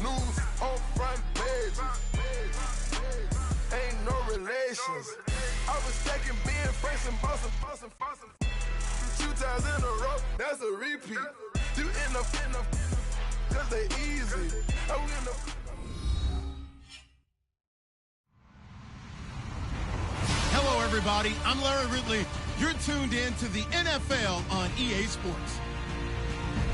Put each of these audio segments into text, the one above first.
News on front pages. Ain't no relations. I was taking being fresh and bustin'. 2 times in a row, that's a repeat. You end up, cause they easy. I win the. Hello, everybody. I'm Larry Ridley. You're tuned in to the NFL on EA Sports.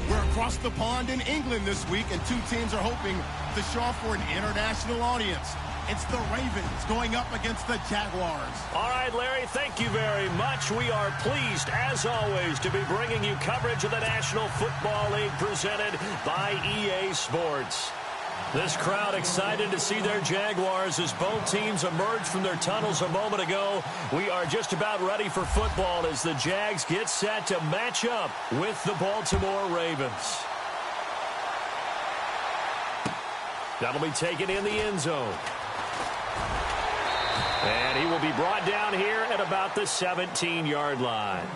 We're across the pond in England this week, and 2 teams are hoping to show off for an international audience. It's the Ravens going up against the Jaguars. All right, Larry, thank you very much. We are pleased, as always, to be bringing you coverage of the National Football League presented by EA Sports. This crowd excited to see their Jaguars as both teams emerged from their tunnels a moment ago. We are just about ready for football as the Jags get set to match up with the Baltimore Ravens. That'll be taken in the end zone. And he will be brought down here at about the 17-yard line.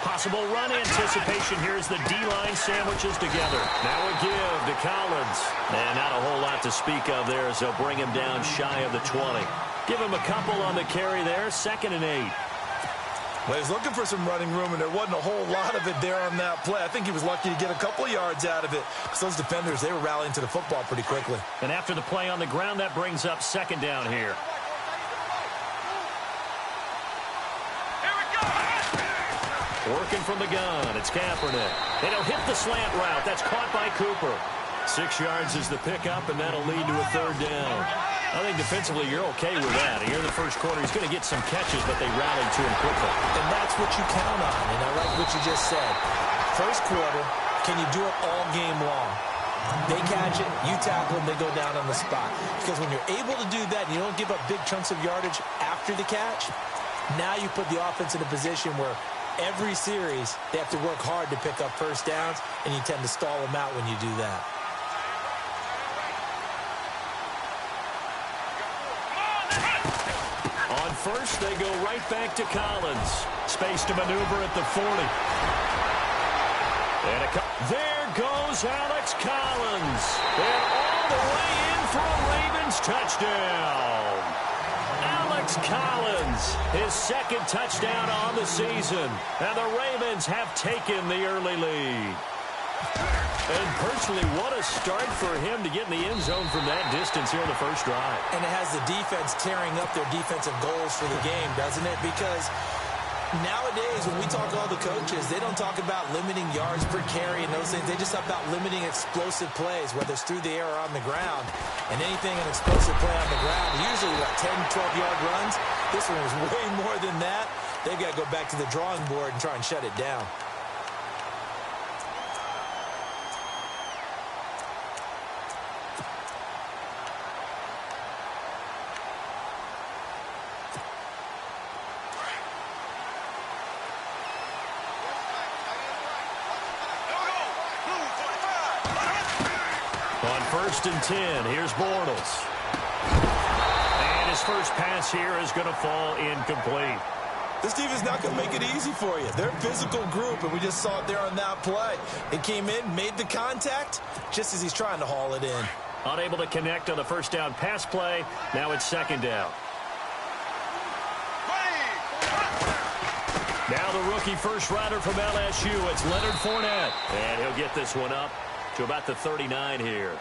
Possible run anticipation here as the D-line sandwiches together. Now a give to Collins. And not a whole lot to speak of there as they'll bring him down shy of the 20. Give him a couple on the carry there, 2nd and 8. Well, he's looking for some running room, and there wasn't a whole lot of it there on that play. I think he was lucky to get a couple of yards out of it because those defenders, they were rallying to the football pretty quickly. And after the play on the ground, that brings up 2nd down here. Working from the gun, it's Kaepernick. And he'll hit the slant route. That's caught by Cooper. 6 yards is the pickup, and that'll lead to a 3rd down. I think defensively you're okay with that. Here in the first quarter, he's going to get some catches, but they rallied to him quickly. And that's what you count on, and I like what you just said. First quarter, can you do it all game long? They catch it, you tackle them, they go down on the spot. Because when you're able to do that and you don't give up big chunks of yardage after the catch, now you put the offense in a position where every series, they have to work hard to pick up first downs, and you tend to stall them out when you do that. On first, they go right back to Collins. Space to maneuver at the 40. And there goes Alex Collins. And all the way in for a Ravens touchdown. Alex Collins, his 2nd touchdown on the season. And the Ravens have taken the early lead. And personally, what a start for him to get in the end zone from that distance here in the first drive. And it has the defense tearing up their defensive goals for the game, doesn't it? Because nowadays, when we talk to all the coaches, they don't talk about limiting yards per carry and those things. They just talk about limiting explosive plays, whether it's through the air or on the ground. And anything an explosive play on the ground, usually what, 10, 12-yard runs? This one was way more than that. They've got to go back to the drawing board and try and shut it down. On 1st and 10, here's Bortles. And his first pass here is going to fall incomplete. This team is not going to make it easy for you. They're a physical group, and we just saw it there on that play. It came in, made the contact, just as he's trying to haul it in. Unable to connect on the first down pass play. Now it's 2nd down. Now the rookie first rounder from LSU, it's Leonard Fournette. And he'll get this one up to about the 39 here.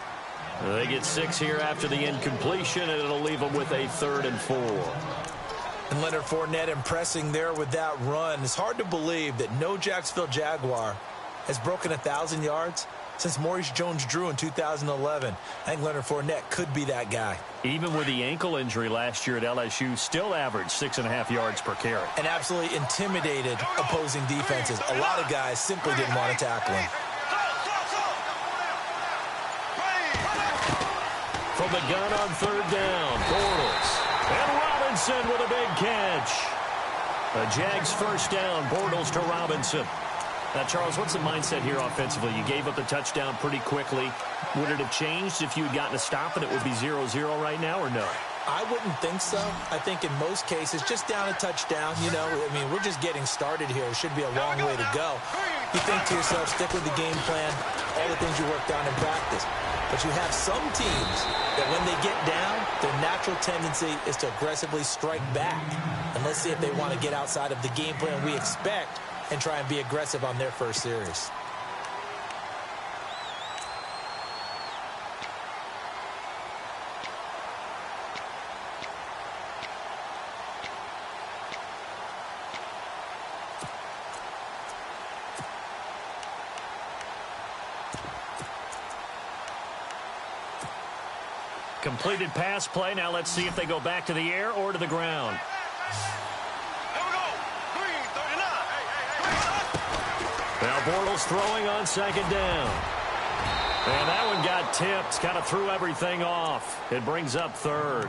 They get 6 here after the incompletion, and it'll leave them with a 3rd and 4. And Leonard Fournette impressing there with that run. It's hard to believe that no Jacksonville Jaguar has broken 1,000 yards since Maurice Jones-Drew in 2011. I think Leonard Fournette could be that guy. Even with the ankle injury last year at LSU, still averaged 6.5 yards per carry. And absolutely intimidated opposing defenses. A lot of guys simply didn't want to tackle him. From the gun on third down, Bortles. And Robinson with a big catch. The Jags first down, Bortles to Robinson. Now, Charles, what's the mindset here offensively? You gave up the touchdown pretty quickly. Would it have changed if you had gotten a stop and it would be 0-0 right now, or no? I wouldn't think so. I think in most cases, just down a touchdown, you know, I mean, we're just getting started here. It should be a long way to go. You think to yourself, stick with the game plan, all the things you worked on in practice. But you have some teams that when they get down, their natural tendency is to aggressively strike back. And let's see if they want to get outside of the game plan we expect and try and be aggressive on their first series. Completed pass play. Now let's see if they go back to the air or to the ground. Now Bortles throwing on second down. And that one got tipped. Kind of threw everything off. It brings up third.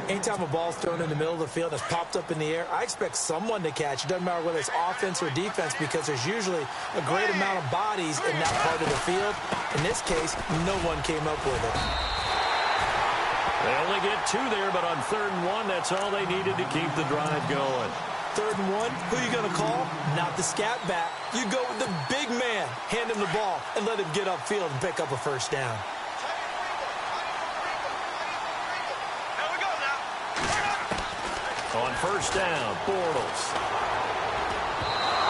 Anytime a ball's thrown in the middle of the field that's popped up in the air, I expect someone to catch. It doesn't matter whether it's offense or defense because there's usually a great amount of bodies in that part of the field. In this case, no one came up with it. They only get two there, but on 3rd and 1, that's all they needed to keep the drive going. 3rd and 1, who are you going to call? Not the scat back. You go with the big man. Hand him the ball and let him get upfield and pick up a first down. On first down, Bortles.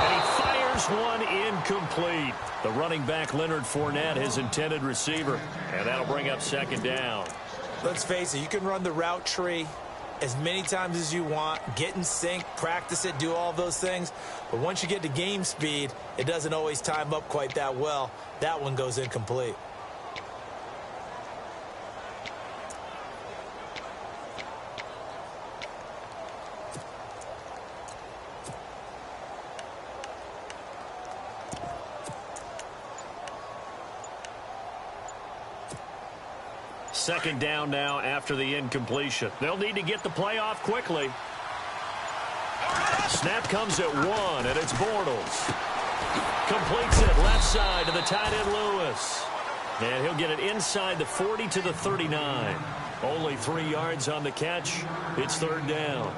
And he fires one incomplete. The running back, Leonard Fournette, his intended receiver. And that'll bring up 2nd down. Let's face it, you can run the route tree as many times as you want, get in sync, practice it, do all those things. But once you get to game speed, it doesn't always time up quite that well. That one goes incomplete. Second down now after the incompletion. They'll need to get the play off quickly. Snap comes at 1, and it's Bortles. Completes it left side to the tight end Lewis. And he'll get it inside the 40 to the 39. Only 3 yards on the catch. It's 3rd down.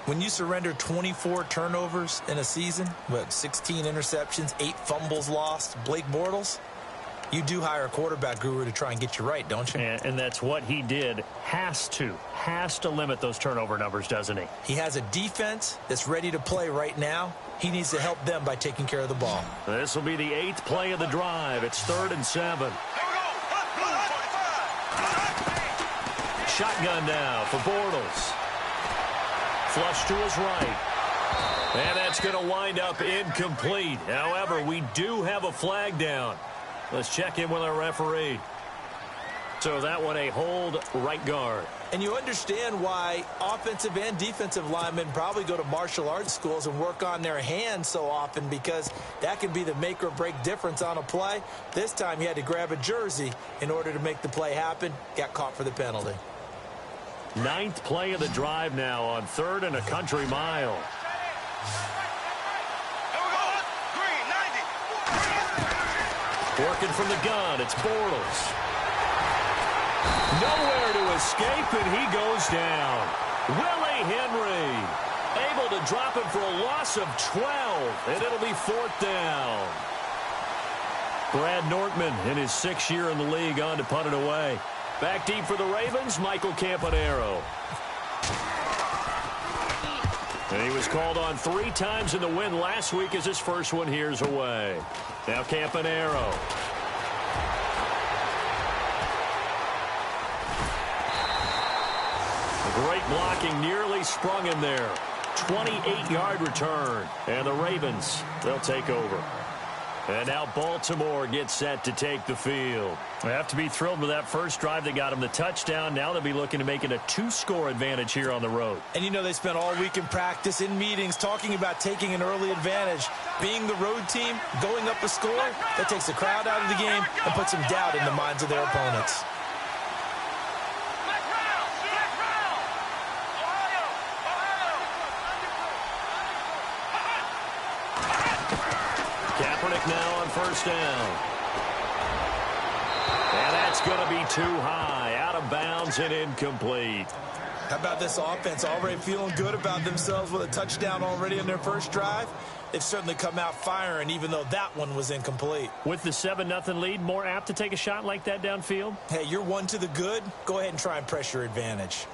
When you surrender 24 turnovers in a season, 16 interceptions, 8 fumbles lost, Blake Bortles, you do hire a quarterback guru to try and get you right, don't you? And that's what he did. Has to limit those turnover numbers, doesn't he? He has a defense that's ready to play right now. He needs to help them by taking care of the ball. This will be the 8th play of the drive. It's 3rd and 7. Shotgun now for Bortles. Flush to his right. And that's going to wind up incomplete. However, we do have a flag down. Let's check in with our referee. So that one a hold right guard. And you understand why offensive and defensive linemen probably go to martial arts schools and work on their hands so often, because that can be the make or break difference on a play. This time he had to grab a jersey in order to make the play happen. Got caught for the penalty. 9th play of the drive now on 3rd and a country mile. Working from the gun, it's Bortles. Nowhere to escape, and he goes down. Willie Henry able to drop him for a loss of 12, and it'll be 4th down. Brad Nortman in his 6th year in the league on to punt it away. Back deep for the Ravens, Michael Campanaro. And he was called on 3 times in the win last week as his first one here's away. Now Campanaro. A great blocking nearly sprung him there. 28-yard return. And the Ravens, they'll take over. And now Baltimore gets set to take the field. They have to be thrilled with that first drive. They got him the touchdown. Now they'll be looking to make it a 2-score advantage here on the road. And you know they spent all week in practice, in meetings, talking about taking an early advantage. Being the road team, going up a score, that takes the crowd out of the game and puts some doubt in the minds of their opponents. Kaepernick now on first down. And that's going to be too high. Out of bounds and incomplete. How about this offense? Already feeling good about themselves with a touchdown already in their first drive. They've certainly come out firing, even though that one was incomplete. With the 7-0 lead, more apt to take a shot like that downfield? Hey, you're one to the good. Go ahead and try and press your advantage.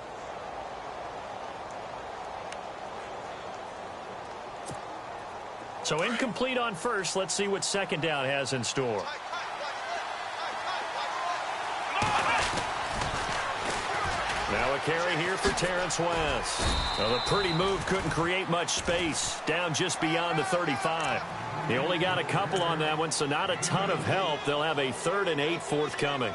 So incomplete on first. Let's see what second down has in store. Now a carry here for Terrence West. Well, the pretty move couldn't create much space. Down just beyond the 35. They only got a couple on that one, so not a ton of help. They'll have a 3rd and 8 forthcoming.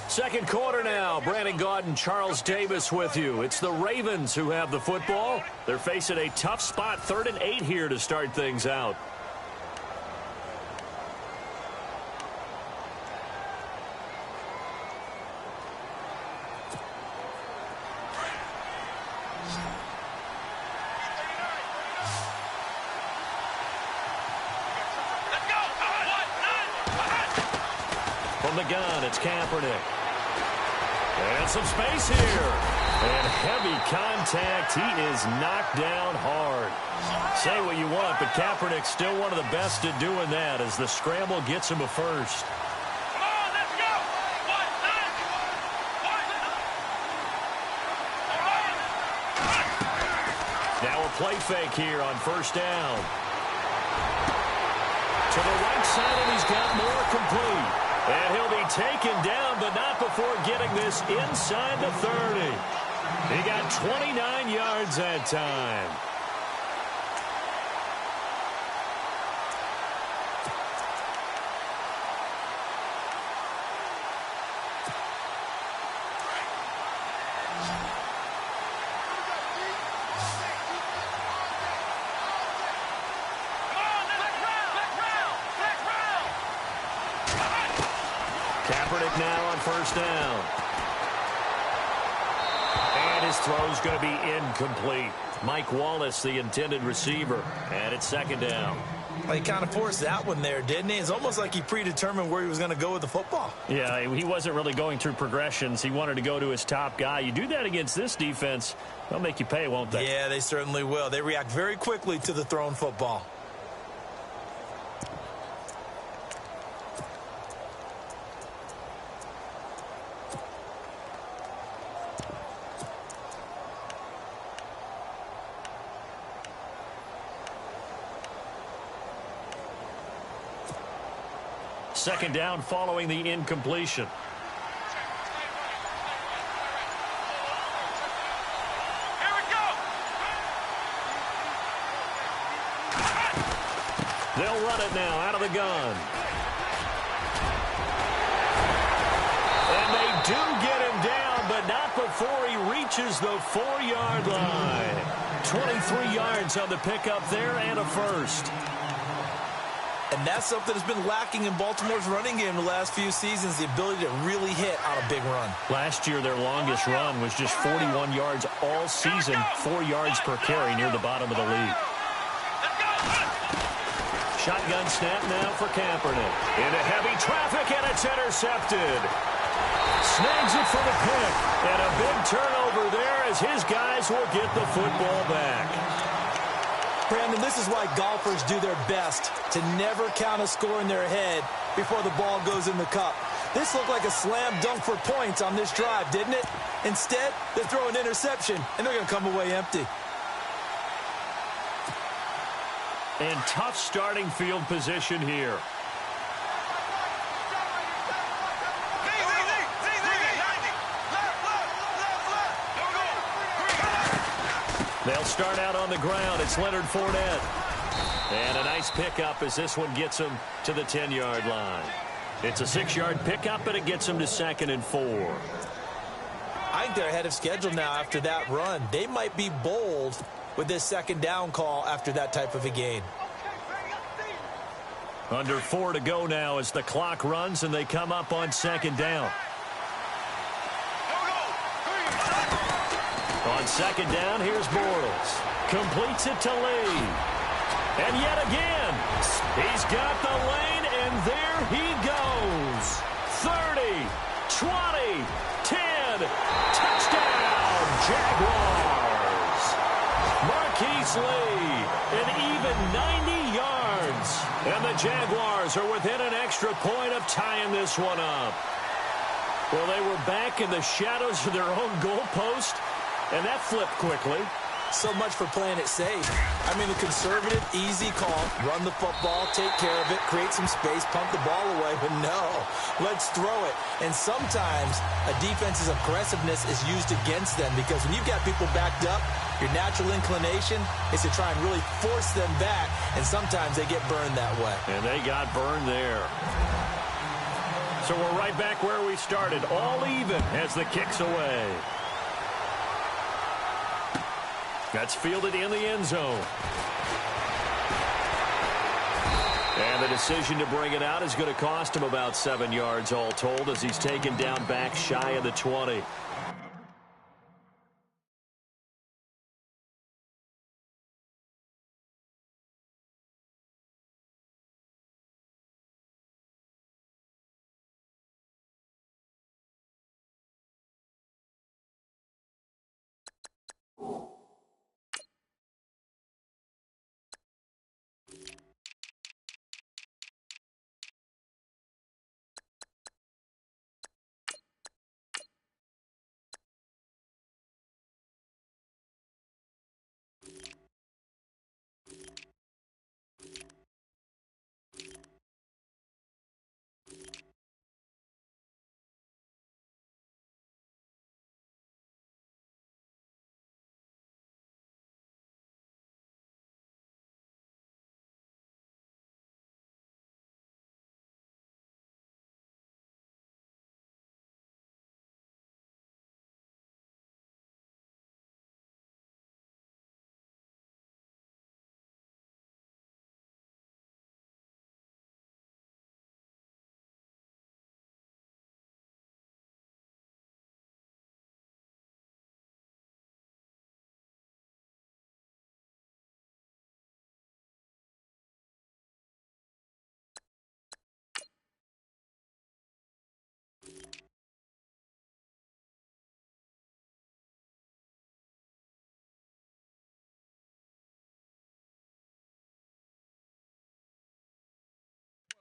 Second quarter now. Brandon Gaudin, Charles Davis with you. It's the Ravens who have the football. They're facing a tough spot. 3rd and 8 here to start things out. From the gun, it's Kaepernick. And some space here. And heavy contact. He is knocked down hard. Say what you want, but Kaepernick's still one of the best at doing that as the scramble gets him a first. Come on, let's go. Now a play fake here on first down. To the right side, and he's got more complete. And he'll be taken down, but not before getting this inside the 30. He got 29 yards that time. Kaepernick now on first down. And his throw's going to be incomplete. Mike Wallace, the intended receiver. And it's second down. Well, he kind of forced that one there, didn't he? It's almost like he predetermined where he was going to go with the football. Yeah, he wasn't really going through progressions. He wanted to go to his top guy. You do that against this defense, they'll make you pay, won't they? Yeah, they certainly will. They react very quickly to the thrown football. Second down following the incompletion. Here we go. They'll run it now out of the gun. And they do get him down, but not before he reaches the 4-yard line. 23 yards on the pickup there and a first. And that's something that's been lacking in Baltimore's running game the last few seasons, the ability to really hit on a big run. Last year, their longest run was just 41 yards all season, 4 yards per carry near the bottom of the league. Shotgun snap now for Kaepernick. Into heavy traffic, and it's intercepted. Snags it for the pick. And a big turnover there as his guys will get the football back. Brandon, this is why golfers do their best to never count a score in their head before the ball goes in the cup. This looked like a slam dunk for points on this drive, didn't it? Instead, they throw an interception, and they're going to come away empty. And tough starting field position here. They'll start out on the ground. It's Leonard Fournette. And a nice pickup as this one gets him to the 10-yard line. It's a 6-yard pickup, and it gets them to 2nd and 4. I think they're ahead of schedule now after that run. They might be bold with this 2nd down call after that type of a gain. Under 4 to go now as the clock runs, and they come up on 2nd down. On 2nd down, here's Bortles. Completes it to Lee. And yet again, he's got the lane, and there he goes. 30, 20, 10, touchdown, Jaguars. Marquise Lee, an even 90 yards. And the Jaguars are within an extra point of tying this one up. Well, they were back in the shadows of their own goalpost, and that flipped quickly. So much for playing it safe. I mean, the conservative, easy call, run the football, take care of it, create some space, pump the ball away. But no, let's throw it. And sometimes a defense's aggressiveness is used against them because when you've got people backed up, your natural inclination is to try and really force them back, and sometimes they get burned that way. And they got burned there. So we're right back where we started, all even as the kick's away. That's fielded in the end zone. And the decision to bring it out is going to cost him about 7 yards all told as he's taken down back shy of the 20.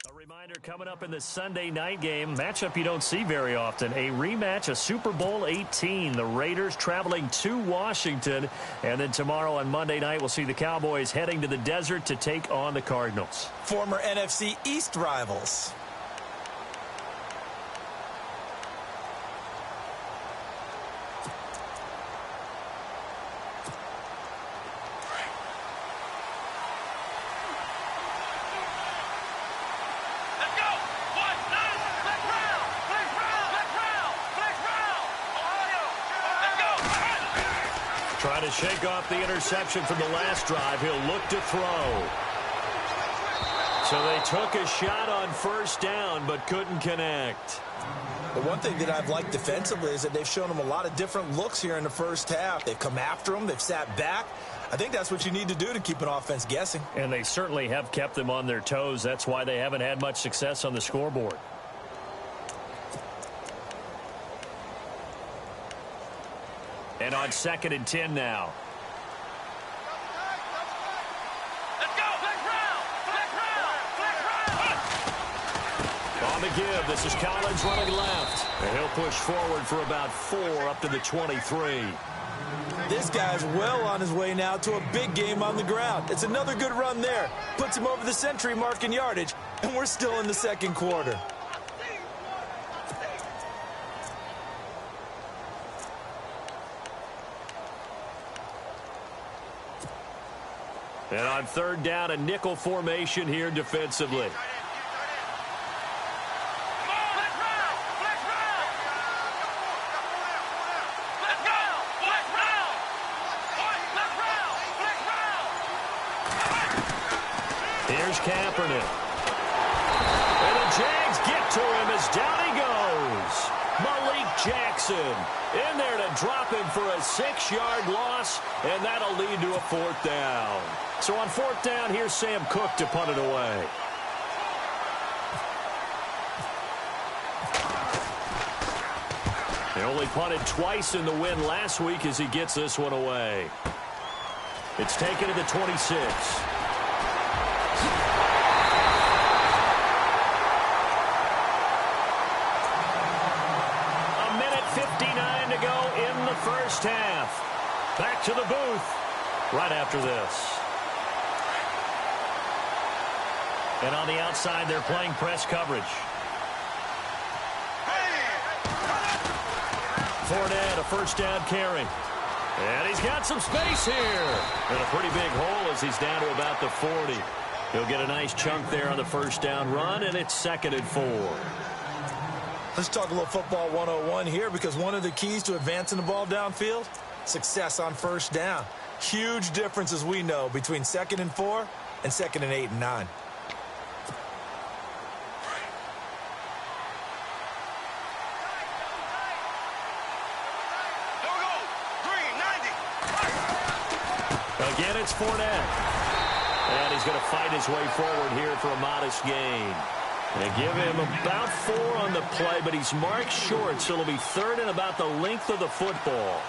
A reminder coming up in the Sunday night game, matchup you don't see very often, a rematch of Super Bowl 18. The Raiders traveling to Washington, and then tomorrow on Monday night we'll see the Cowboys heading to the desert to take on the Cardinals. Former NFC East rivals. Trying to shake off the interception from the last drive. He'll look to throw. So they took a shot on first down but couldn't connect. The one thing that I've liked defensively is that they've shown them a lot of different looks here in the first half. They've come after them. They've sat back. I think that's what you need to do to keep an offense guessing. And they certainly have kept them on their toes. That's why they haven't had much success on the scoreboard. And on 2nd and 10 now. Let's go! Flex round! Flex round! Flex round! the give. This is Collins running left. And he'll push forward for about 4 up to the 23. This guy's well on his way now to a big game on the ground. It's another good run there. Puts him over the century mark in yardage, and we're still in the second quarter. And on third down, a nickel formation here defensively. Here's Kaepernick. And the Jags get to him as down he goes. Malik Jackson in there to drop him for a 6-yard loss, and that'll lead to a 4th down. So on 4th down, here's Sam Cook to punt it away. They only punted twice in the win last week as he gets this one away. It's taken to the 26. A minute 59 to go in the first half. Back to the booth right after this. And on the outside, they're playing press coverage. Fournette, a first down carry. And he's got some space here. And a pretty big hole as he's down to about the 40. He'll get a nice chunk there on the first down run, and it's 2nd and 4. Let's talk a little football 101 here, because one of the keys to advancing the ball downfield, success on first down. Huge difference, as we know, between 2nd and 4 and 2nd and 8 and 9. Again, it's Fournette. And he's going to fight his way forward here for a modest gain. They give him about 4 on the play, but he's marked short, so it'll be 3rd and about the length of the football.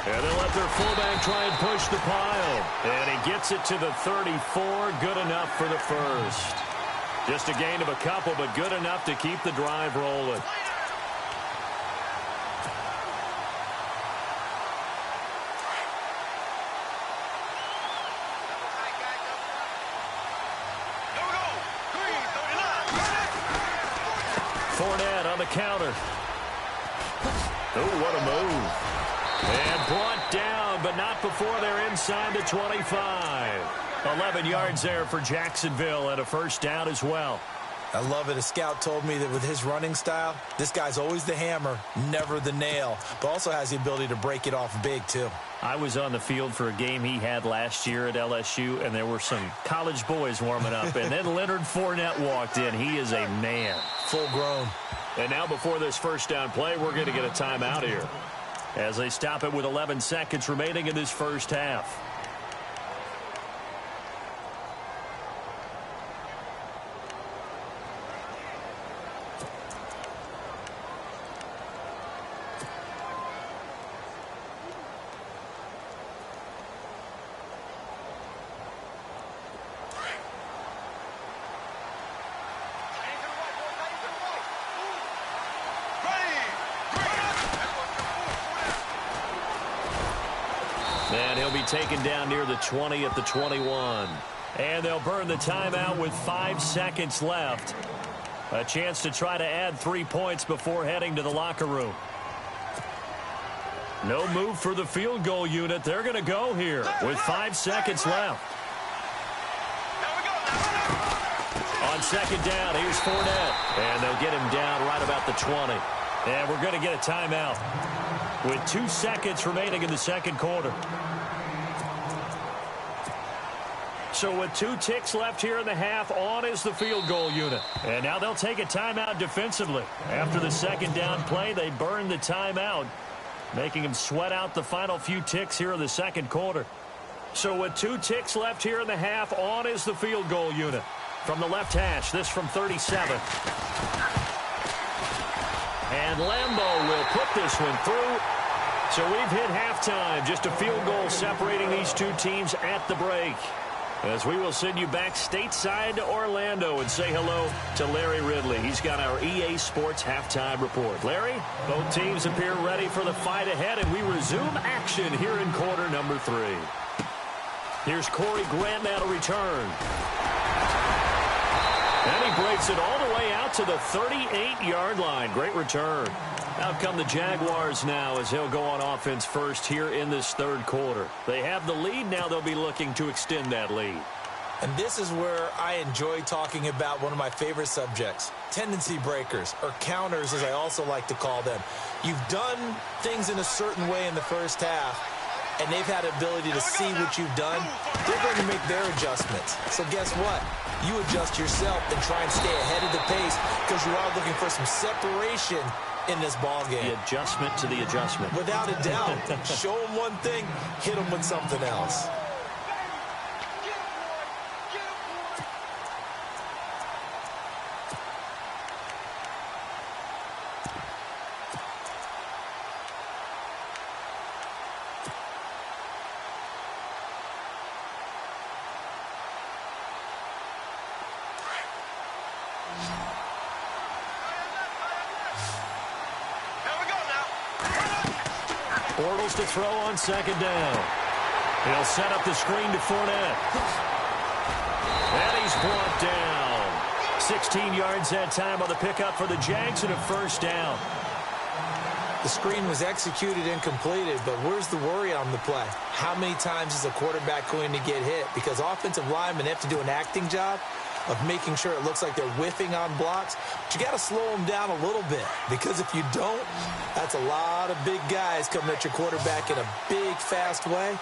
And they'll let their fullback try and push the pile. And he gets it to the 34. Good enough for the first. Just a gain of a couple, but good enough to keep the drive rolling. Fournette on the counter. Oh, what a move. And brought down, but not before they're inside the 25. 11 yards there for Jacksonville and a first down as well. I love it. A scout told me that with his running style, this guy's always the hammer, never the nail, but also has the ability to break it off big, too. I was on the field for a game he had last year at LSU, and there were some college boys warming up, and then Leonard Fournette walked in. He is a man. Full grown. And now before this first down play, we're going to get a timeout here as they stop it with 11 seconds remaining in this first half. And he'll be taken down near the 20 at the 21. And they'll burn the timeout with 5 seconds left. A chance to try to add 3 points before heading to the locker room. No move for the field goal unit. They're going to go here with 5 seconds left. On second down, here's Fournette. And they'll get him down right about the 20. And we're going to get a timeout with 2 seconds remaining in the second quarter. So with 2 ticks left here in the half, on is the field goal unit. And now they'll take a timeout defensively. After the second down play, they burn the timeout, making them sweat out the final few ticks here in the second quarter. So with 2 ticks left here in the half, on is the field goal unit. From the left hash, this from 37. And Lambeau will put this one through. So we've hit halftime. Just a field goal separating these two teams at the break. As we will send you back stateside to Orlando and say hello to Larry Ridley. He's got our EA Sports halftime report. Larry, both teams appear ready for the fight ahead, and we resume action here in quarter number 3. Here's Corey Grant now to return. And he breaks it all the way out to the 38-yard line. Great return. Out come the Jaguars now as they'll go on offense first here in this third quarter. They have the lead. Now they'll be looking to extend that lead. And this is where I enjoy talking about one of my favorite subjects, tendency breakers, or counters as I also like to call them. You've done things in a certain way in the first half, and they've had the ability to see what you've done. They're going to make their adjustments. So guess what? You adjust yourself and try and stay ahead of the pace because you are looking for some separation in this ball game. The adjustment to the adjustment. Without a doubt. Show them one thing, hit them with something else. Bortles to throw on second down. He'll set up the screen to Fournette. And he's brought down. 16 yards that time on the pickup for the Jags and a first down. The screen was executed and completed, but where's the worry on the play? How many times is a quarterback going to get hit? Because offensive linemen have to do an acting job of making sure it looks like they're whiffing on blocks. But you got to slow them down a little bit, because if you don't, that's a lot of big guys coming at your quarterback in a big, fast way.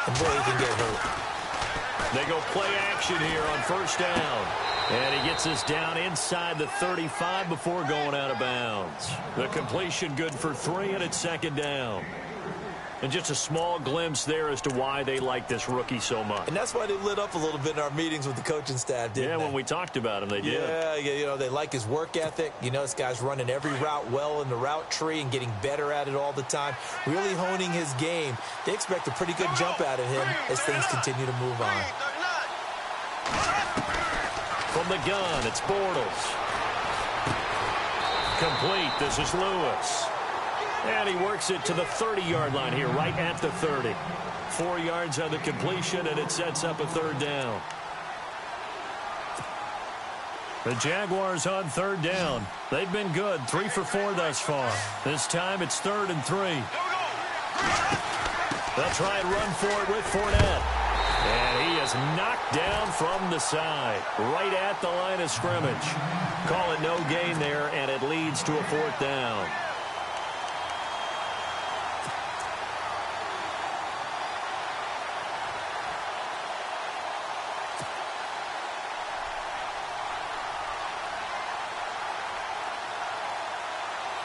And boy, he can get hurt. They go play action here on first down. And he gets us down inside the 35 before going out of bounds. The completion good for 3, and it's second down. And just a small glimpse there as to why they like this rookie so much. And that's why they lit up a little bit in our meetings with the coaching staff, didn't they? When we talked about him, they did. Yeah, you know, they like his work ethic. You know, this guy's running every route well in the route tree and getting better at it all the time, really honing his game. They expect a pretty good jump out of him as things continue to move on. From the gun, it's Bortles. Complete. This is Lewis. And he works it to the 30-yard line here, right at the 30. 4 yards on the completion, and it sets up a third down. The Jaguars on third down. They've been good, 3 for 4 thus far. This time it's 3rd and 3. They'll try and run for it with Fournette. And he is knocked down from the side, right at the line of scrimmage. Call it no gain there, and it leads to a 4th down.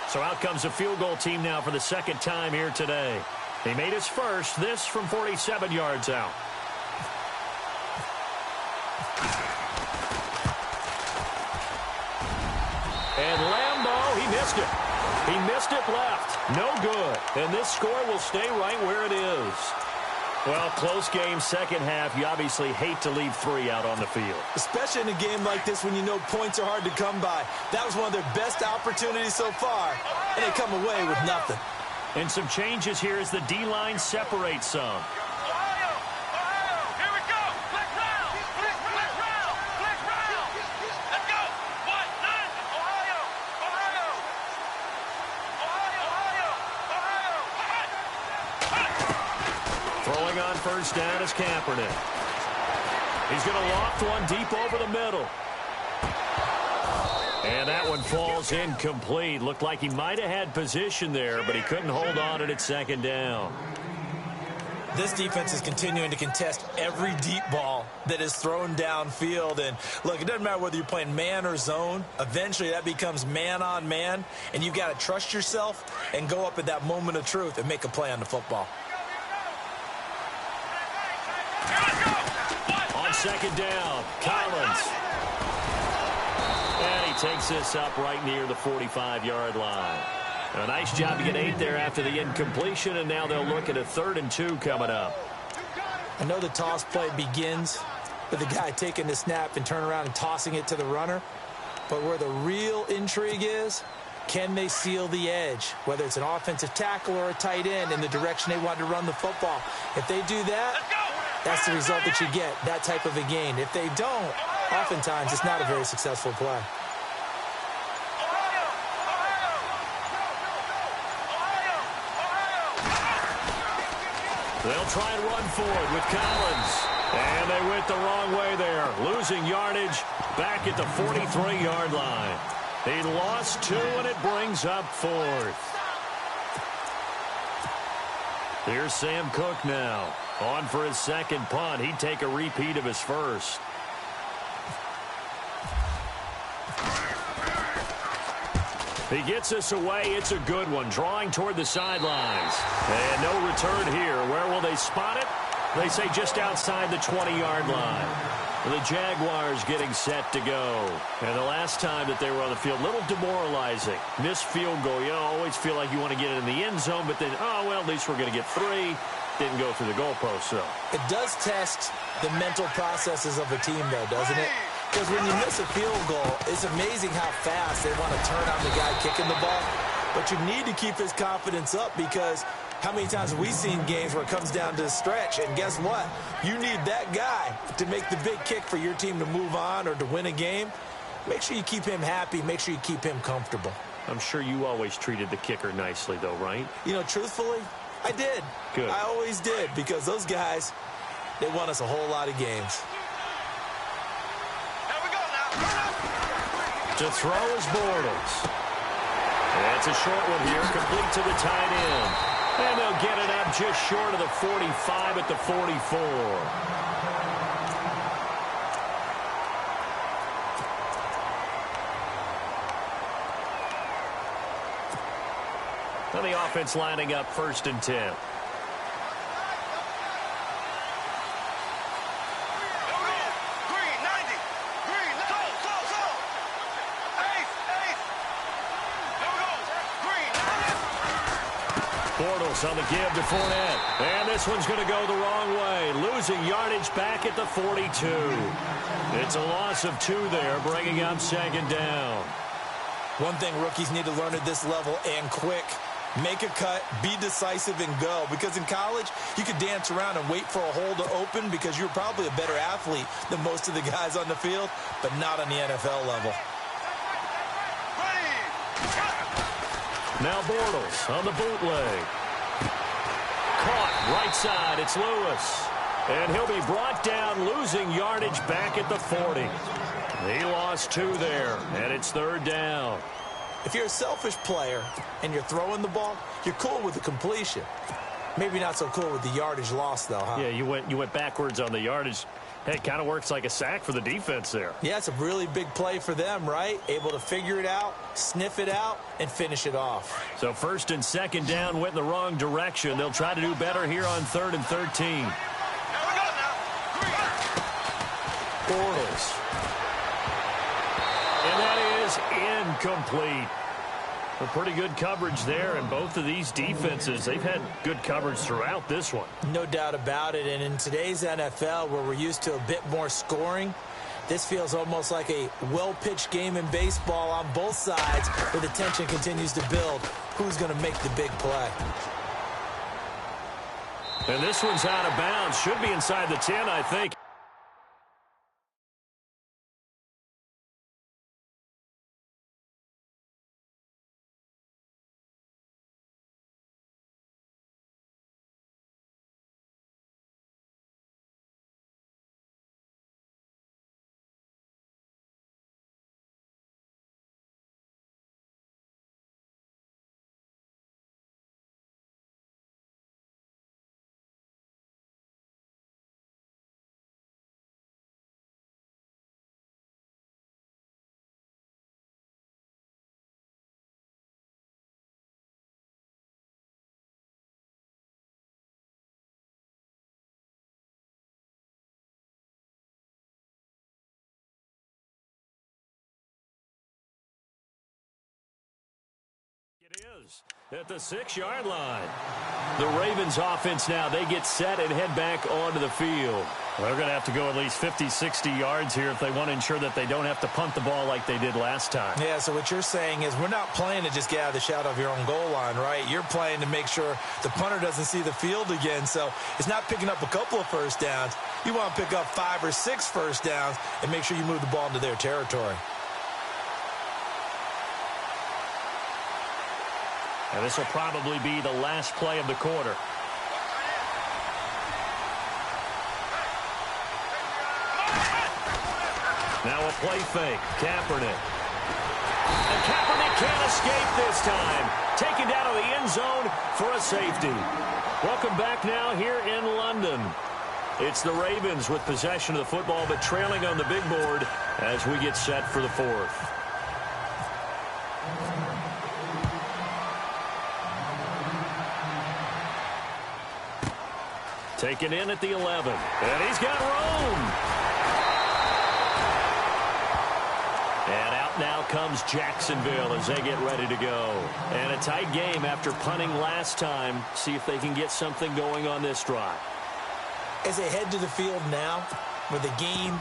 So out comes a field goal team now for the second time here today. He made his first, this from 47 yards out. And Lambeau, he missed it. He missed it left. No good. And this score will stay right where it is. Well, close game, second half. You obviously hate to leave 3 out on the field. Especially in a game like this when you know points are hard to come by. That was one of their best opportunities so far, and they come away with nothing. And some changes here as the D-line separates some. Throwing on first down is Kaepernick. He's going to loft one deep over the middle. And that one falls incomplete. Looked like he might have had position there, but he couldn't hold on it at second down. This defense is continuing to contest every deep ball that is thrown downfield. And look, it doesn't matter whether you're playing man or zone. Eventually that becomes man on man, and you've got to trust yourself and go up at that moment of truth and make a play on the football. On second down, Collins. takes this up right near the 45-yard line. A nice job to get 8 there after the incompletion, and now they'll look at a 3rd and 2 coming up. I know the toss play begins with the guy taking the snap and turn around and tossing it to the runner. But where the real intrigue is, can they seal the edge, whether it's an offensive tackle or a tight end in the direction they want to run the football? If they do that, that's the result that you get, that type of a gain. If they don't, oftentimes it's not a very successful play. They'll try and run forward with Collins. And they went the wrong way there, losing yardage back at the 43-yard line. He lost 2, and it brings up 4th. Here's Sam Cook now. On for his 2nd punt. He'd take a repeat of his first. He gets us away. It's a good one. Drawing toward the sidelines. And no return here. Where will they spot it? They say just outside the 20-yard line. The Jaguars getting set to go. And the last time that they were on the field, a little demoralizing. Missed field goal. You always feel like you want to get it in the end zone, but then, oh, well, at least we're going to get 3. Didn't go through the goalpost, so. It does test the mental processes of a team, though, doesn't it? Because when you miss a field goal, it's amazing how fast they want to turn on the guy kicking the ball. But you need to keep his confidence up, because how many times have we seen games where it comes down to a stretch? And guess what? You need that guy to make the big kick for your team to move on or to win a game. Make sure you keep him happy. Make sure you keep him comfortable. I'm sure you always treated the kicker nicely, though, right? You know, truthfully, I did. Good. I always did, because those guys, they won us a whole lot of games. To throw is Bortles. It's a short one here, complete to the tight end. And they'll get it up just short of the 45 at the 44. Now the offense lining up 1st and 10. Bortles on the give to Fournette. And this one's going to go the wrong way. Losing yardage back at the 42. It's a loss of 2 there, bringing up 2nd down. One thing rookies need to learn at this level, and quick. Make a cut, be decisive, and go. Because in college, you could dance around and wait for a hole to open because you're probably a better athlete than most of the guys on the field, but not on the NFL level. Now Bortles on the bootleg. Caught right side. It's Lewis. And he'll be brought down, losing yardage back at the 40. He lost 2 there, and it's 3rd down. If you're a selfish player and you're throwing the ball, you're cool with the completion. Maybe not so cool with the yardage loss, though, huh? Yeah, you went backwards on the yardage. Hey, it kind of works like a sack for the defense there. Yeah, it's a really big play for them, right? Able to figure it out, sniff it out, and finish it off. So 1st and 2nd down went in the wrong direction. They'll try to do better here on 3rd and 13. Bortles. And that is incomplete. A pretty good coverage there, and both of these defenses, they've had good coverage throughout this one. No doubt about it, and in today's NFL, where we're used to a bit more scoring, this feels almost like a well-pitched game in baseball on both sides, where the tension continues to build. Who's going to make the big play? And this one's out of bounds. Should be inside the 10, I think. At the 6-yard line. The Ravens offense now, they get set and head back onto the field. They're going to have to go at least 50, 60 yards here if they want to ensure that they don't have to punt the ball like they did last time. Yeah, so what you're saying is we're not playing to just get out of the shadow of your own goal line, right? You're playing to make sure the punter doesn't see the field again. So it's not picking up a couple of first downs. You want to pick up 5 or 6 first downs and make sure you move the ball into their territory. And this will probably be the last play of the quarter. Now a play fake. Kaepernick. And Kaepernick can't escape this time. Taken down to the end zone for a safety. Welcome back now here in London. It's the Ravens with possession of the football, but trailing on the big board as we get set for the fourth. Taken in at the 11. And he's got room. And out now comes Jacksonville as they get ready to go. And a tight game after punting last time. See if they can get something going on this drive. As they head to the field now, with the game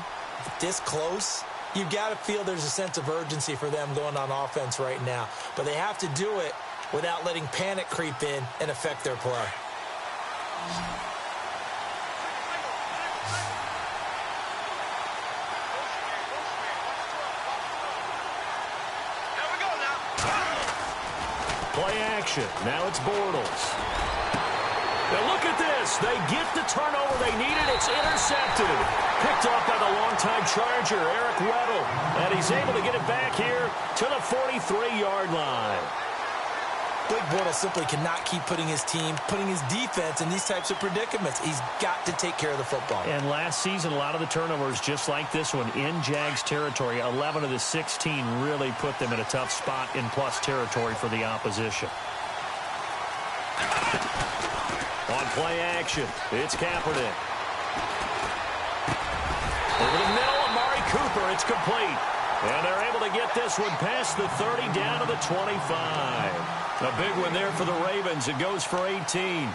this close, you've got to feel there's a sense of urgency for them going on offense right now. But they have to do it without letting panic creep in and affect their play. Play action. Now it's Bortles. Now look at this. They get the turnover they needed. It's intercepted. Picked up by the longtime Charger, Eric Weddle. And he's able to get it back here to the 43-yard line. Blake Bortles simply cannot keep putting his defense in these types of predicaments. He's got to take care of the football. And last season, a lot of the turnovers, just like this one, in Jags territory, 11 of the 16 really put them in a tough spot in plus territory for the opposition. On play action, it's Kaepernick. Over the middle, Amari Cooper, it's complete. And they're able to get this one past the 30 down to the 25. A big one there for the Ravens. It goes for 18.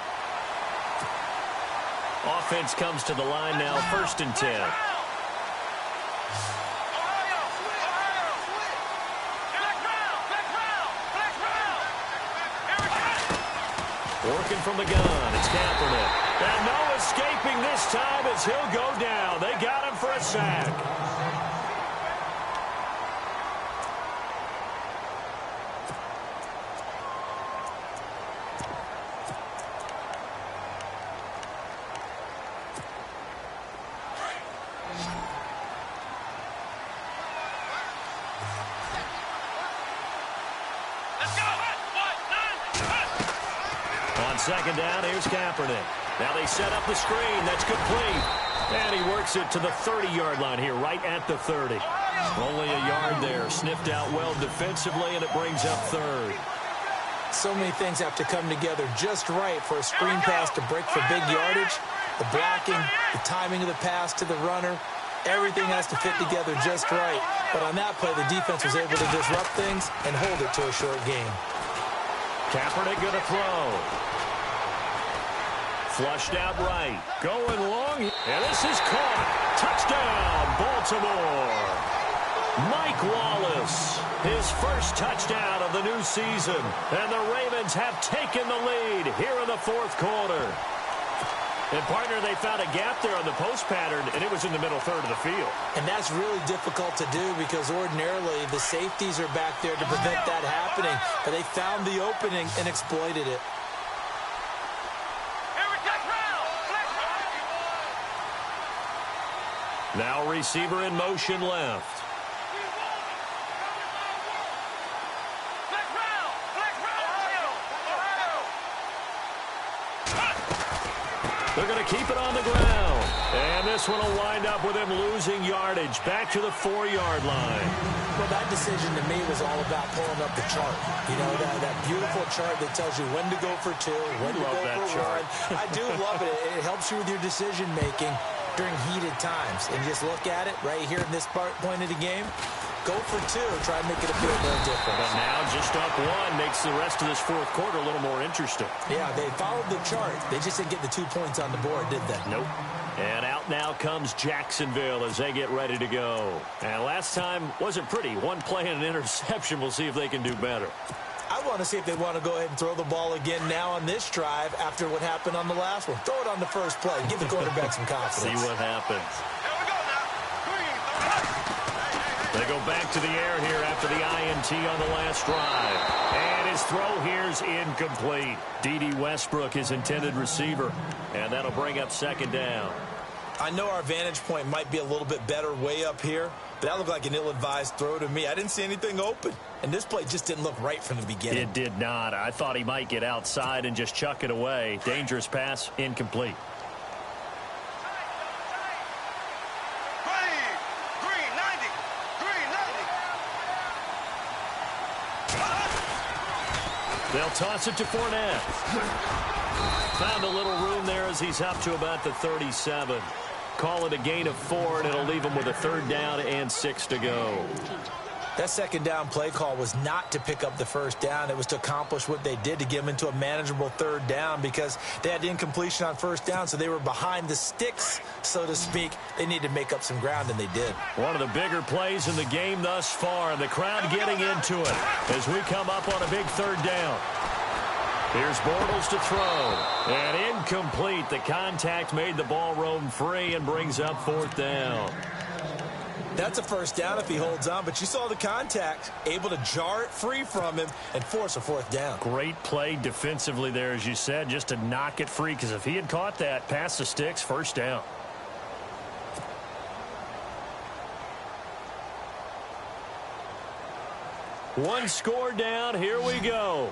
Offense comes to the line now, 1st and 10. Working from the gun, it's Kaepernick. And no escaping this time as he'll go down. They got him for a sack. Second down, here's Kaepernick. Now they set up the screen. That's complete. And he works it to the 30-yard line here, right at the 30. Only a yard there. Sniffed out well defensively, and it brings up 3rd. So many things have to come together just right for a screen pass to break for big yardage. The blocking, the timing of the pass to the runner, everything has to fit together just right. But on that play, the defense was able to disrupt things and hold it to a short game. Kaepernick going to throw. Flushed out right. Going long. And this is caught. Touchdown, Baltimore. Mike Wallace. His first touchdown of the new season. And the Ravens have taken the lead here in the 4th quarter. And, partner, they found a gap there on the post pattern, and it was in the middle 3rd of the field. And that's really difficult to do because ordinarily the safeties are back there to prevent that happening. But they found the opening and exploited it. Now receiver in motion left. They're going to keep it on the ground. And this one will wind up with him losing yardage back to the 4-yard line. Well, that decision to me was all about pulling up the chart. You know, that beautiful chart that tells you when to go for 2, when to go for 1. I do love it. It helps you with your decision-making during heated times. And just look at it right here in this point of the game. Go for 2. Try and make it appear a little different. But now just up 1 makes the rest of this fourth quarter a little more interesting. Yeah, they followed the chart. They just didn't get the 2 points on the board, did they? Nope. And out now comes Jacksonville as they get ready to go. And last time wasn't pretty. 1 play and an interception. We'll see if they can do better. I want to see if they want to go ahead and throw the ball again now on this drive after what happened on the last one. Throw it on the first play. Give the quarterback some confidence. See what happens. Here we go now. They go back to the air here after the INT on the last drive. And his throw here's incomplete. D.D. Westbrook, his intended receiver. And that'll bring up second down. I know our vantage point might be a little bit better way up here, but that looked like an ill-advised throw to me. I didn't see anything open. And this play just didn't look right from the beginning. It did not. I thought he might get outside and just chuck it away. Dangerous pass, incomplete. Green 90. They'll toss it to Fournette. Found a little room there as he's up to about the 37. Call it a gain of 4, and it'll leave him with a 3rd down and 6 to go. That second down play call was not to pick up the first down. It was to accomplish what they did, to get them into a manageable 3rd down, because they had incompletion on first down, so they were behind the sticks, so to speak. They needed to make up some ground, and they did. One of the bigger plays in the game thus far, and the crowd getting into it as we come up on a big 3rd down. Here's Bortles to throw. And incomplete. The contact made the ball roam free and brings up 4th down. That's a first down if he holds on, but you saw the contact, able to jar it free from him and force a 4th down. Great play defensively there, as you said, just to knock it free, because if he had caught that, past the sticks, 1st down. One score down. Here we go.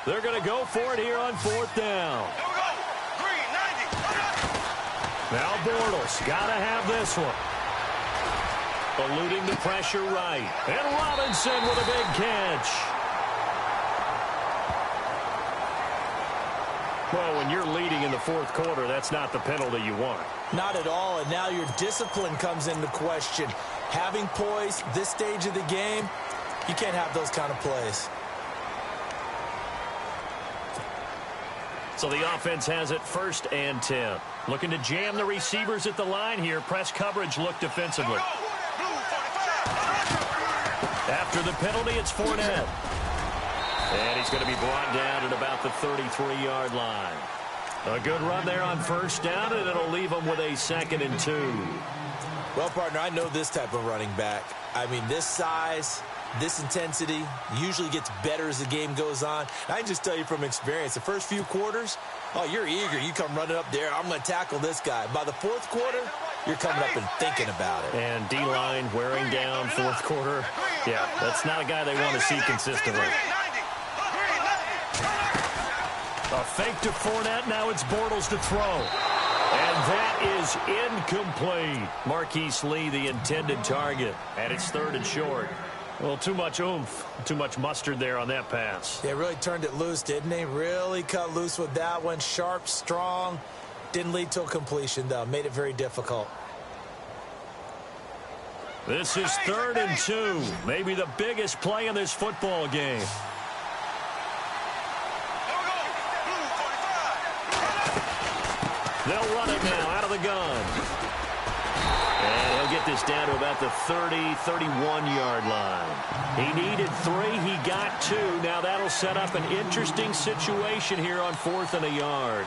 They're going to go for it here on 4th down. Here we go. Green 90. Now Bortles got to have this one. Eluding the pressure right. And Robinson with a big catch. Well, when you're leading in the 4th quarter, that's not the penalty you want. Not at all, and now your discipline comes into question. Having poise this stage of the game, you can't have those kind of plays. So the offense has it 1st and 10. Looking to jam the receivers at the line here. Press coverage look defensively. After the penalty, it's Fournette. And he's going to be brought down at about the 33-yard line. A good run there on 1st down, and it'll leave him with a 2nd and 2. Well, partner, I know this type of running back. I mean, this size, this intensity usually gets better as the game goes on. I can just tell you from experience, the first few quarters, oh, you're eager. You come running up there. I'm going to tackle this guy. By the 4th quarter, you're coming up and thinking about it. And D-line wearing down 4th quarter. Yeah, that's not a guy they want to see consistently. A fake to Fournette. Now it's Bortles to throw. And that is incomplete. Marquise Lee, the intended target. And it's 3rd and short. Well, too much oomph, too much mustard there on that pass. They really turned it loose, didn't they? Really cut loose with that one. Sharp, strong. Didn't lead to a completion, though. Made it very difficult. This is 3rd and 2. Maybe the biggest play in this football game. They'll run it now out of the gun. And he'll get this down to about the 30, 31-yard line. He needed 3. He got 2. Now that'll set up an interesting situation here on 4th and a yard.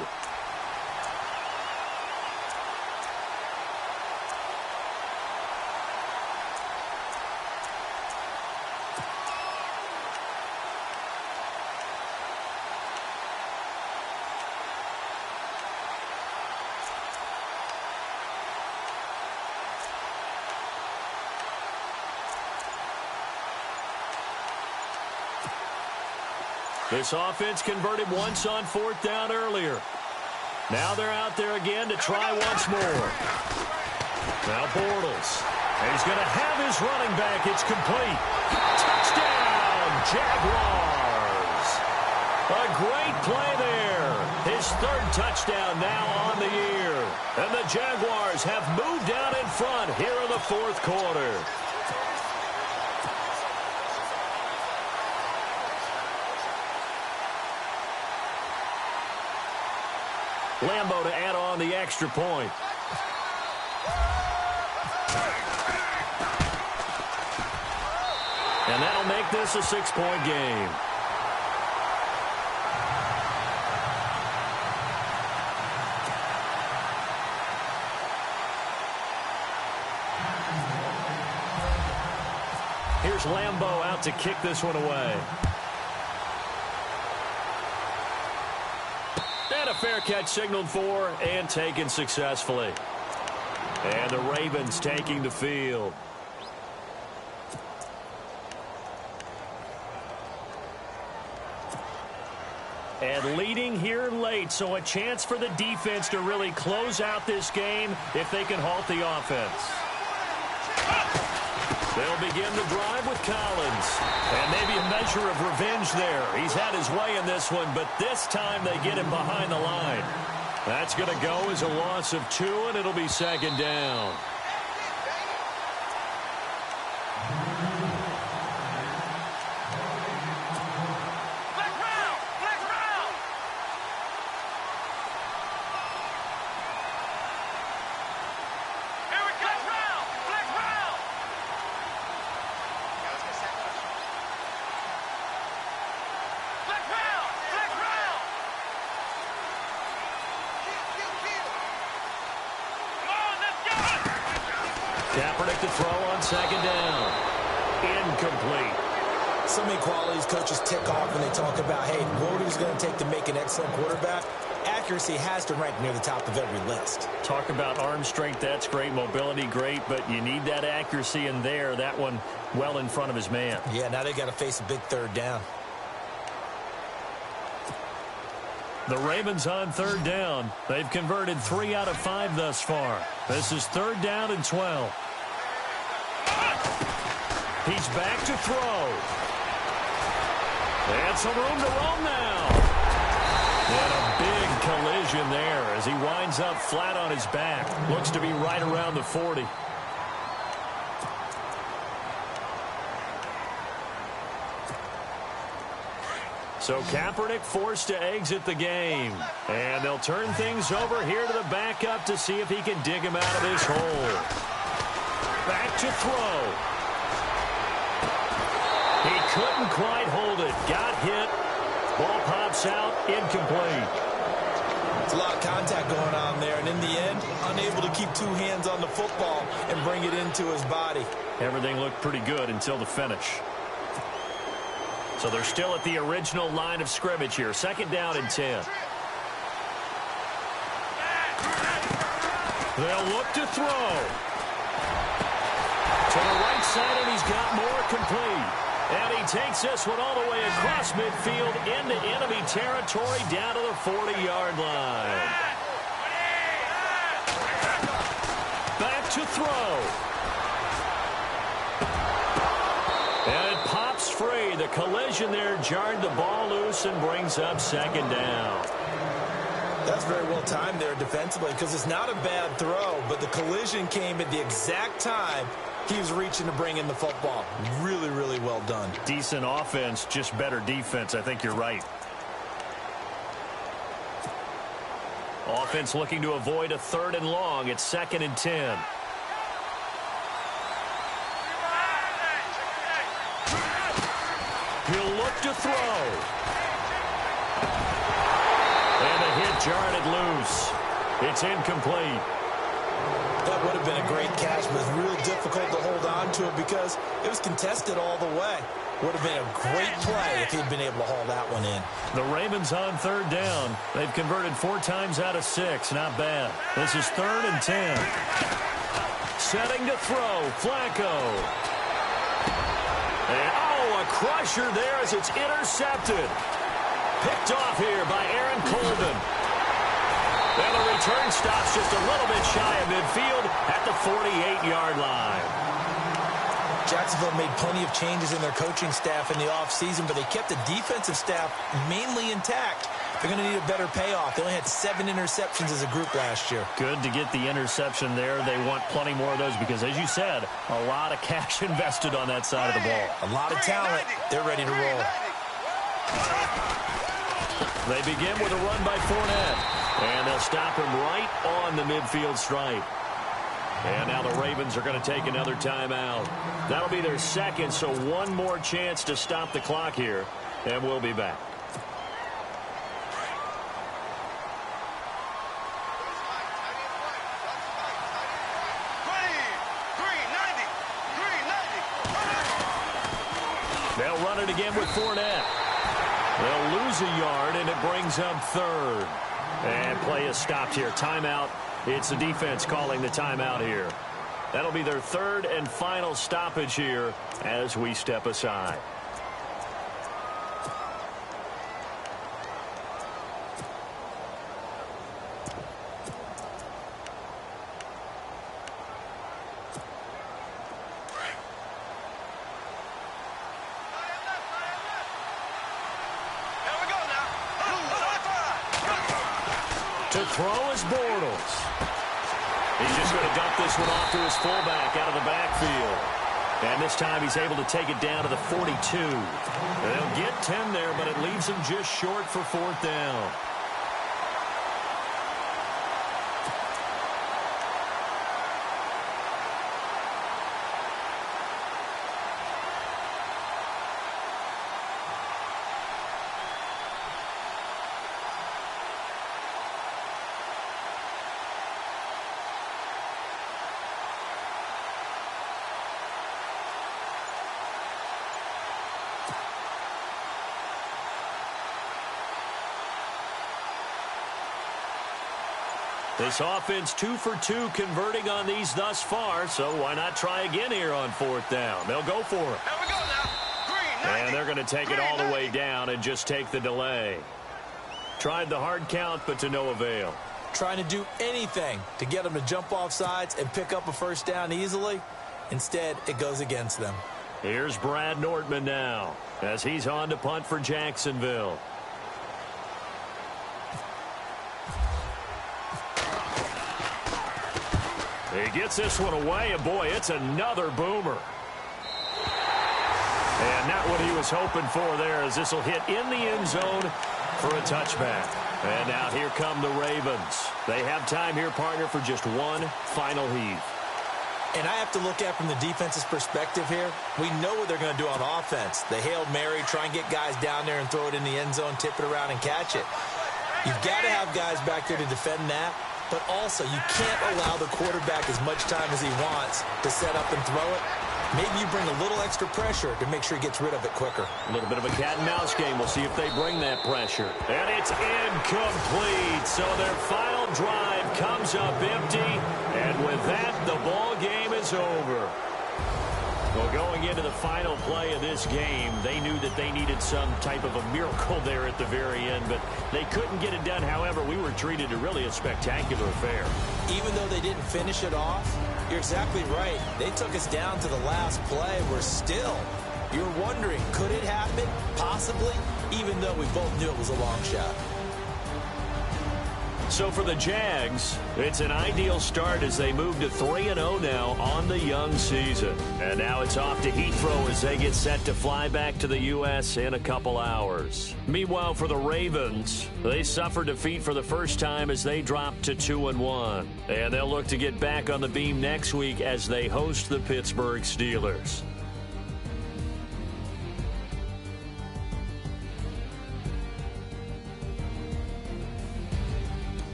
This offense converted once on 4th down earlier. Now they're out there again to try once more. Now Bortles. And he's going to have his running back. It's complete. Touchdown, Jaguars. A great play there. His 3rd touchdown now on the year. And the Jaguars have moved out in front here in the 4th quarter. Lambo to add on the extra point. And that'll make this a 6-point game. Here's Lambo out to kick this one away. And a fair catch signaled for and taken successfully. And the Ravens taking the field. And leading here late, so a chance for the defense to really close out this game if they can halt the offense. They'll begin the drive with Collins. And maybe a measure of revenge there. He's had his way in this one, but this time they get him behind the line. That's going to go as a loss of 2, and it'll be 2nd down. Kaepernick to throw on 2nd down. Incomplete. So many qualities coaches tick off when they talk about, hey, what is going to take to make an excellent quarterback? Accuracy has to rank near the top of every list. Talk about arm strength, that's great. Mobility, great, but you need that accuracy in there. That one well in front of his man. Yeah, now they got to face a big 3rd down. The Ravens on 3rd down. They've converted 3 out of 5 thus far. This is 3rd down and 12. He's back to throw. And some room to roam now. And a big collision there as he winds up flat on his back. Looks to be right around the 40. So Kaepernick forced to exit the game. And they'll turn things over here to the backup to see if he can dig him out of this hole. Back to throw. He couldn't quite hold it. Got hit. Ball pops out. Incomplete. It's a lot of contact going on there. And in the end, unable to keep 2 hands on the football and bring it into his body. Everything looked pretty good until the finish. So they're still at the original line of scrimmage here. 2nd down and 10. They'll look to throw. To the right side, and he's got more complete. And he takes this one all the way across midfield into enemy territory down to the 40-yard line. Back to throw. And it pops free. The collision there jarred the ball loose and brings up 2nd down. That's very well timed there defensively because it's not a bad throw, but the collision came at the exact time he was reaching to bring in the football. Really, really well done. Decent offense, just better defense. I think you're right. Offense looking to avoid a 3rd and long. It's 2nd and 10. He'll look to throw. And a hit jarred it loose. It's incomplete. That would have been a great catch, but it's real difficult to hold on to it because it was contested all the way. Would have been a great play if he'd been able to haul that one in. The Ravens on 3rd down. They've converted 4 times out of 6. Not bad. This is 3rd and 10. Setting to throw. Flacco. And, a crusher there as it's intercepted. Picked off here by Aaron Colvin. And the return stops just a little bit shy of midfield at the 48-yard line. Jacksonville made plenty of changes in their coaching staff in the offseason, but they kept the defensive staff mainly intact. They're going to need a better payoff. They only had 7 interceptions as a group last year. Good to get the interception there. They want plenty more of those because, as you said, a lot of cash invested on that side of the ball. A lot of talent. They're ready to roll. They begin with a run by Fournette. And they'll stop him right on the midfield stripe. And now the Ravens are going to take another timeout. That'll be their second, so one more chance to stop the clock here. And we'll be back. They'll run it again with Fournette. They'll lose a yard, and it brings up third. And play is stopped here. Timeout. It's the defense calling the timeout here. That'll be their third and final stoppage here as we step aside. To throw is Bortles. He's just going to dump this one off to his fullback out of the backfield. And this time he's able to take it down to the 42. They'll get 10 there, but it leaves him just short for fourth down. This offense 2 for 2 converting on these thus far, so why not try again here on fourth down? They'll go for it. Here we go now. Green, 90. And they're going to take it all the way down and just take the delay. Tried the hard count, but to no avail. Trying to do anything to get them to jump off sides and pick up a first down easily. Instead, it goes against them. Here's Brad Nortman now as he's on to punt for Jacksonville. He gets this one away, and boy, it's another boomer. And not what he was hoping for there, as this will hit in the end zone for a touchback. And now here come the Ravens. They have time here, partner, for just one final heave. And I have to look at from the defense's perspective here. We know what they're going to do on offense. The Hail Mary, try and get guys down there and throw it in the end zone, tip it around and catch it. You've got to have guys back there to defend that. But also, you can't allow the quarterback as much time as he wants to set up and throw it. Maybe you bring a little extra pressure to make sure he gets rid of it quicker. A little bit of a cat and mouse game. We'll see if they bring that pressure. And it's incomplete. So their final drive comes up empty. And with that, the ball game is over. Well, going into the final play of this game, they knew that they needed some type of a miracle there at the very end, but they couldn't get it done. However, we were treated to really a spectacular affair. Even though they didn't finish it off, you're exactly right. They took us down to the last play. We're still, you're wondering, could it happen? Possibly, even though we both knew it was a long shot. So for the Jags, it's an ideal start as they move to 3-0 now on the young season. And now it's off to Heathrow as they get set to fly back to the U.S. in a couple hours. Meanwhile, for the Ravens, they suffered defeat for the first time as they dropped to 2-1. And they'll look to get back on the beam next week as they host the Pittsburgh Steelers.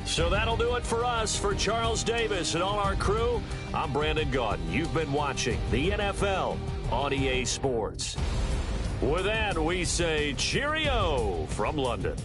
So that'll do it for us. For Charles Davis and all our crew, I'm Brandon Gaudin. You've been watching the NFL on EA Sports. With that, we say cheerio from London.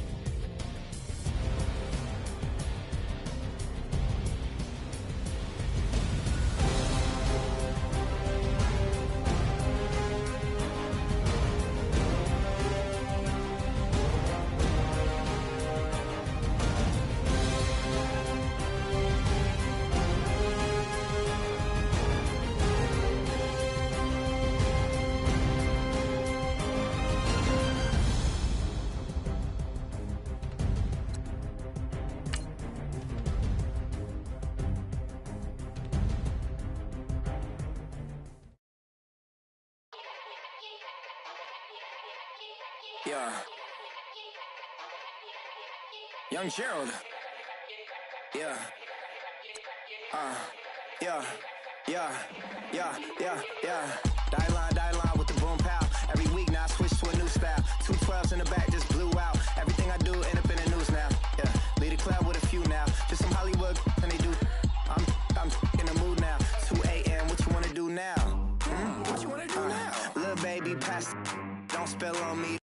Yeah. Young Gerald. Yeah. Die line with the boom pow. Every week now I switch to a new style. 212s in the back just blew out. Everything I do end up in the news now. Yeah, lead a club with a few now. Just some Hollywood and they do. I'm in the mood now. 2 a.m. What you wanna do now? What you wanna do now? Little baby, pass. Don't spill on me.